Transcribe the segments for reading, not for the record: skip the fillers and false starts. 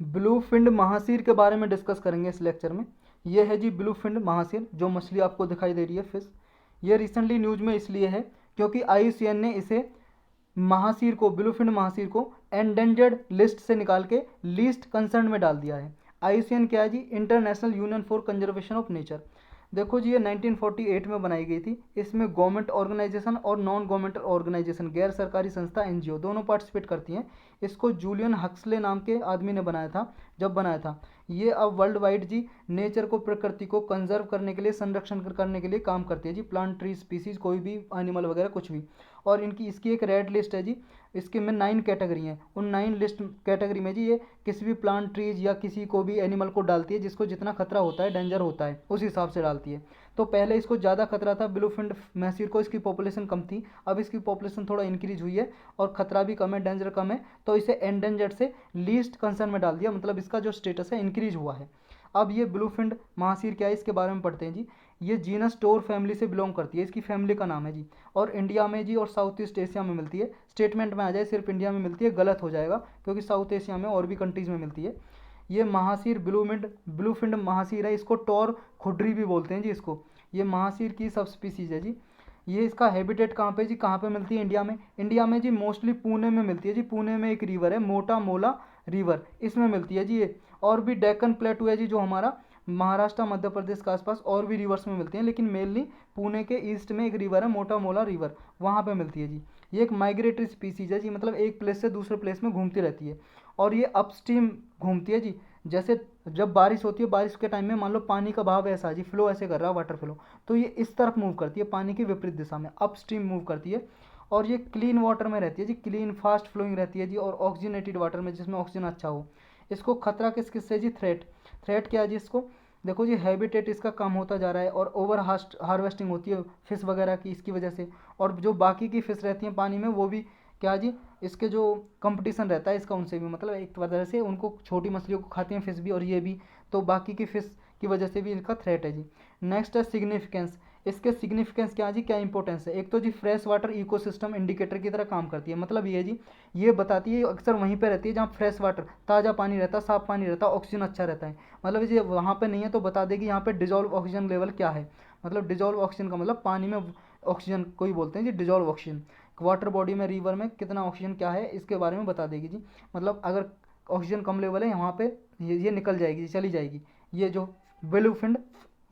Bluefin mahseer के बारे में डिस्कस करेंगे इस लेक्चर में। ये है जी ब्लूफिन महासीर, जो मछली आपको दिखाई दे रही है, फिश। ये रिसेंटली न्यूज में इसलिए है क्योंकि IUCN ने इसे महासीर को, ब्लूफिन महासीर को एंडेंजर्ड लिस्ट से निकाल के लीस्ट कंसर्न में डाल दिया है। IUCN क्या है जी? International union for conservation of nature. देखो जी, ये 1948 में बनाई गई थी। इसमें गवर्नमेंट ऑर्गेनाइजेशन और नॉन गवर्नमेंट ऑर्गेनाइजेशन, गैर सरकारी संस्था, NGO दोनों पार्टिसिपेट करती हैं। इसको जूलियन हक्सले नाम के आदमी ने बनाया था, जब बनाया था। ये अब वर्ल्ड वाइड जी नेचर को, प्रकृति को कंजर्व करने के लिए, संरक्षण करने के लिए काम करती है जी। प्लांट, ट्री स्पीसीज, कोई भी एनिमल वगैरह कुछ भी। और इसकी एक रेड लिस्ट है जी। इसके में 9 कैटेगरी हैं। उन 9 लिस्ट कैटेगरी में जी ये किसी भी प्लांट, ट्रीज या किसी को भी एनिमल को डालती है जिसको जितना खतरा होता है, डेंजर होता है, उस हिसाब से डालती है। तो पहले इसको ज़्यादा खतरा था ब्लूफिन महसीर को, इसकी पॉपुलेशन कम थी। अब इसकी पॉपुलेशन थोड़ा इंक्रीज हुई है और खतरा भी कम है, डेंजर कम है, तो इसे एंडेंजर्ड से लीस्ट कंसर्न में डाल दिया। मतलब इसका जो स्टेटस है इंक्रीज हुआ है। अब ये ब्लूफिन महासीर क्या है, इसके बारे में पढ़ते हैं जी। ये जीनस टोर फैमिली से बिलोंग करती है, इसकी फैमिली का नाम है जी। और इंडिया में जी और साउथ ईस्ट एशिया में मिलती है। स्टेटमेंट में आ जाए सिर्फ इंडिया में मिलती है, गलत हो जाएगा, क्योंकि साउथ एशिया में और भी कंट्रीज़ में मिलती है। ये महासीर ब्लूफिन महासीर है। इसको टोर खुडरी भी बोलते हैं जी इसको। ये महासीर की सब स्पीसीज है जी। ये इसका हैबिटेट कहाँ पे जी, कहाँ पे मिलती है इंडिया में? इंडिया में जी मोस्टली पुणे में मिलती है जी। पुणे में एक रिवर है, मोटा मोला रिवर, इसमें मिलती है जी ये। और भी डेक्कन प्लेटू है जी, जो हमारा महाराष्ट्र, मध्य प्रदेश के आसपास और भी रिवर्स में मिलती हैं, लेकिन मेनली पुणे के ईस्ट में एक रिवर है, मोटा मोला रिवर, वहाँ पे मिलती है जी। ये एक माइग्रेटरी स्पीसीज है जी, मतलब एक प्लेस से दूसरे प्लेस में घूमती रहती है। और ये अपस्ट्रीम घूमती है जी। जैसे जब बारिश होती है, बारिश के टाइम में मान लो पानी का बहाव ऐसा है जी, फ्लो ऐसे कर रहा है, वाटर फ्लो, तो ये इस तरफ मूव करती है, पानी की विपरीत दिशा में अपस्ट्रीम मूव करती है। और ये क्लीन वाटर में रहती है जी, क्लीन फास्ट फ्लोइंग रहती है जी, और ऑक्सीजनेटेड वाटर में, जिसमें ऑक्सीजन अच्छा हो। इसको खतरा किस किस से जी? थ्रेट क्या है जी इसको? देखो जी, हैबिटेट इसका कम होता जा रहा है और ओवर हार्वेस्टिंग होती है फिश वगैरह की इसकी वजह से। और जो बाकी की फिश रहती हैं पानी में, वो भी क्या जी, इसके जो कंपटीशन रहता है इसका उनसे भी, मतलब एक तरह से उनको, छोटी मछलियों को खाती हैं फिश भी और ये भी, तो बाकी की फिश की वजह से भी इनका थ्रेट है जी। नेक्स्ट है सिग्निफिकेंस। इसके सिग्निफिकेंस क्या है जी, क्या इंपॉर्टेंस है? एक तो जी फ्रेश वाटर इकोसिस्टम इंडिकेटर की तरह काम करती है। मतलब ये जी, ये बताती है, अक्सर वहीं पे रहती है जहाँ फ्रेश वाटर, ताज़ा पानी रहता है, साफ पानी रहता है, ऑक्सीजन अच्छा रहता है। मतलब ये वहाँ पे नहीं है तो बता देगी यहाँ पे डिजॉल्व ऑक्सीजन लेवल क्या है। मतलब डिजॉल्व ऑक्सीजन का मतलब पानी में ऑक्सीजन को ही बोलते हैं जी, डिजॉल्व ऑक्सीजन। वाटर बॉडी में, रिवर में कितना ऑक्सीजन क्या है, इसके बारे में बता देगी जी। मतलब अगर ऑक्सीजन कम लेवल है यहाँ पे, ये निकल जाएगी, चली जाएगी। ये जो ब्लूफिन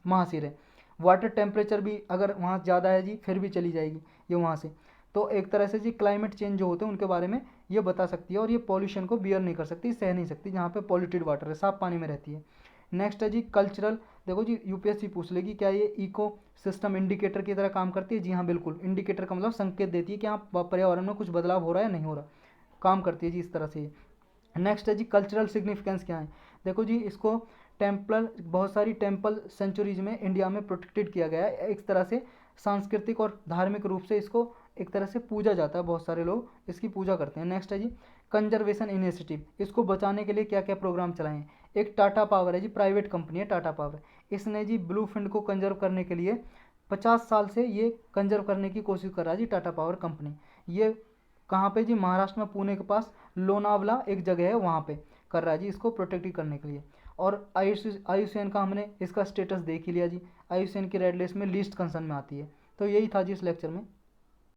महासीर है। वाटर टेम्परेचर भी अगर वहाँ ज़्यादा है जी, फिर भी चली जाएगी ये वहाँ से। तो एक तरह से जी क्लाइमेट चेंज जो होते हैं उनके बारे में ये बता सकती है। और ये पॉल्यूशन को बियर नहीं कर सकती, सह नहीं सकती, जहाँ पे पॉल्यूटेड वाटर है, साफ पानी में रहती है। नेक्स्ट है जी कल्चरल। देखो जी, UPSC पूछ लेगी, क्या ये इको सिस्टम इंडिकेटर की तरह काम करती है? जी हाँ, बिल्कुल। इंडिकेटर का मतलब संकेत देती है कि हाँ पर्यावरण में कुछ बदलाव हो रहा है या नहीं हो रहा, काम करती है जी इस तरह से। नेक्स्ट है जी कल्चरल सिग्निफिकेंस क्या है? देखो जी, इसको टेम्पल, बहुत सारी टेम्पल सेंचुरीज में इंडिया में प्रोटेक्टेड किया गया है। एक तरह से सांस्कृतिक और धार्मिक रूप से इसको एक तरह से पूजा जाता है, बहुत सारे लोग इसकी पूजा करते हैं। नेक्स्ट है जी कंजर्वेशन इनिशिएटिव। इसको बचाने के लिए क्या क्या प्रोग्राम चलाए हैं? एक टाटा पावर है जी, प्राइवेट कंपनी है टाटा पावर। इसने जी ब्लूफिन को कंजर्व करने के लिए 50 साल से ये कंजर्व करने की कोशिश कर रहा है जी, टाटा पावर कंपनी। ये कहाँ पे जी? महाराष्ट्र में, पुणे के पास लोनावला एक जगह है, वहाँ पे कर रहा है जी, इसको प्रोटेक्ट करने के लिए। और IUCN का हमने इसका स्टेटस देख ही लिया जी। IUCN की रेड लिस्ट में लीस्ट कंसर्न में आती है। तो यही था जी इस लेक्चर में।